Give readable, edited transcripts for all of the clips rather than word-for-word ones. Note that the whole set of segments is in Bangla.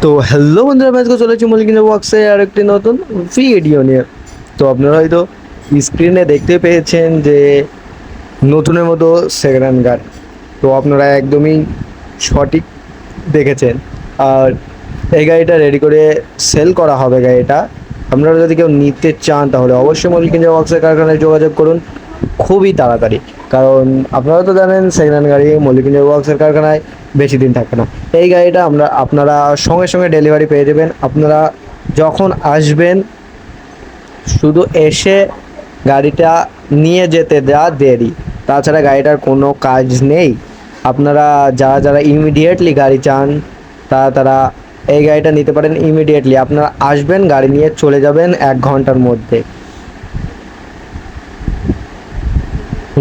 তো হ্যালো বন্ধুরা, আজকে চলেছি মলিকিনা ওয়ার্কসে আর একটি নতুন ভিডিও নিয়ে। তো আপনারা হয়তো স্ক্রিনে দেখতে পেয়েছেন যে নতুনের মতো সেকেন্ড হ্যান্ড গাড়ি। তো আপনারা একদমই সঠিক দেখেছেন। আর এই গাড়িটা রেডি করে সেল করা হবে। গাড়িটা আপনারা যদি কেউ নিতে চান তাহলে অবশ্যই মলিকিনা ওয়ার্কসের কারখানায় যোগাযোগ করুন খুবই তাড়াতাড়ি। কারণ আপনারা তো জানেন সেকেন্ড হ্যান্ড গাড়ি মলিকিনা ওয়ার্কসের কারখানায় বেশি দিন থাকে না। এই গাড়িটা আপনারা সঙ্গে সঙ্গে ডেলিভারি পেয়ে যাবেন। আপনারা যখন আসবেন শুধু এসে গাড়িটা নিয়ে যেতে দেওয়া দেরি, তাছাড়া গাড়িটার কোনো কাজ নেই। আপনারা যারা যারা ইমিডিয়েটলি গাড়ি চান তারা এই গাড়িটা নিতে পারেন ইমিডিয়েটলি। আপনারা আসবেন, গাড়ি নিয়ে চলে যাবেন 1 ঘন্টার মধ্যে।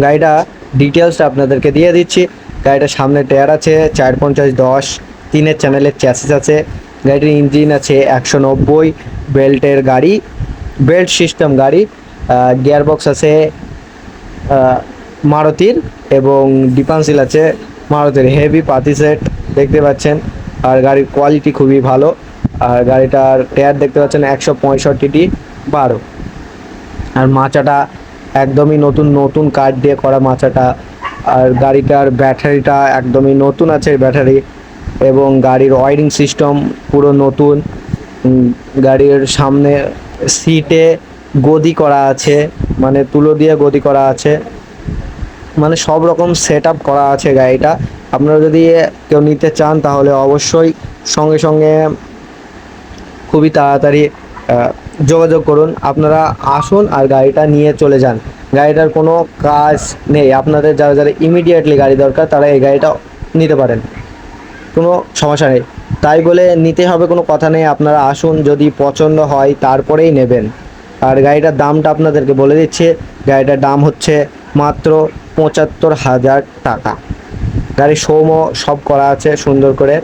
গাড়িটা ডিটেলসটা আপনাদেরকে দিয়ে দিচ্ছি। গাড়িটার সামনে টায়ার আছে 450/10, 3 চ্যানেলের চ্যাসিস আছে। গাড়িটির ইঞ্জিন আছে 190, বেল্টের গাড়ি, বেল্ট সিস্টেম গাড়ি। গিয়ারবক্স আছে মারুতির এবং ডিফারেন্সিয়াল আছে মারুতির। হেভি পাতি সেট দেখতে পাচ্ছেন। আর গাড়ির কোয়ালিটি খুবই ভালো। আর গাড়িটার টায়ার দেখতে পাচ্ছেন 165/12। আর মাচাটা একদমই নতুন নতুন কাঠ দিয়ে করা মাচাটা। আর গাড়িটার ব্যাটারিটা একদমই নতুন আছে ব্যাটারি, এবং গাড়ির ওয়ারিং সিস্টেম পুরো নতুন। গাড়ির সামনে সিটে গদি করা আছে, মানে তুলো দিয়ে গদি করা আছে, মানে সব রকম সেট আপ করা আছে গাড়িটা। আপনারা যদি কেউ নিতে চান তাহলে অবশ্যই সঙ্গে সঙ্গে খুবই তাড়াতাড়ি যোগাযোগ করুন। আপনারা আসুন আর গাড়িটা নিয়ে চলে যান। গাড়িটার কোনো কাজ নেই। আপনাদের যারা যারা ইমিডিয়েটলি গাড়ি দরকার তারা এই গাড়িটা নিতে পারেন, কোনো সমস্যা নেই। তাই বলে নিতে হবে কোনো কথা নেই। আপনারা আসুন, যদি পছন্দ হয় তারপরেই নেবেন। আর গাড়িটার দামটা আপনাদেরকে বলে দিচ্ছে। গাড়িটার দাম হচ্ছে মাত্র 75,000 টাকা। গাড়ির শোমও সব করা আছে সুন্দর করে।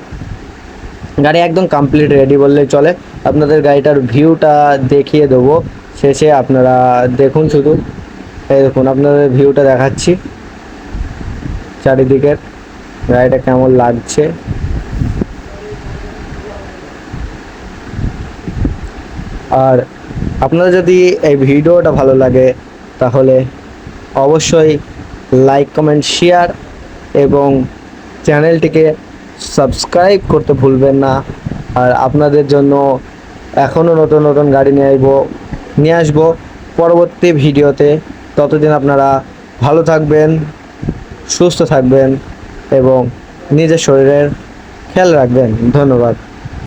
গাড়ি একদম কমপ্লিট রেডি বললেই চলে। আপনাদের গাড়িটার ভিউটা দেখিয়ে দেবো শেষে, আপনারা দেখুন শুধু। এই দেখুন, আপনাদের ভিউটা দেখাচ্ছি চারিদিকের, গাড়িটা কেমন লাগছে। আর আপনাদের যদি এই ভিডিওটা ভালো লাগে তাহলে অবশ্যই লাইক, কমেন্ট, শেয়ার এবং চ্যানেলটিকে সাবস্ক্রাইব করতে ভুলবেন না। আর আপনাদের জন্য এখনও নতুন নতুন গাড়ি নিয়ে আসবো পরবর্তী ভিডিওতে। ততদিন আপনারা ভালো থাকবেন, সুস্থ থাকবেন এবং নিজের শরীরের খেয়াল রাখবেন। ধন্যবাদ।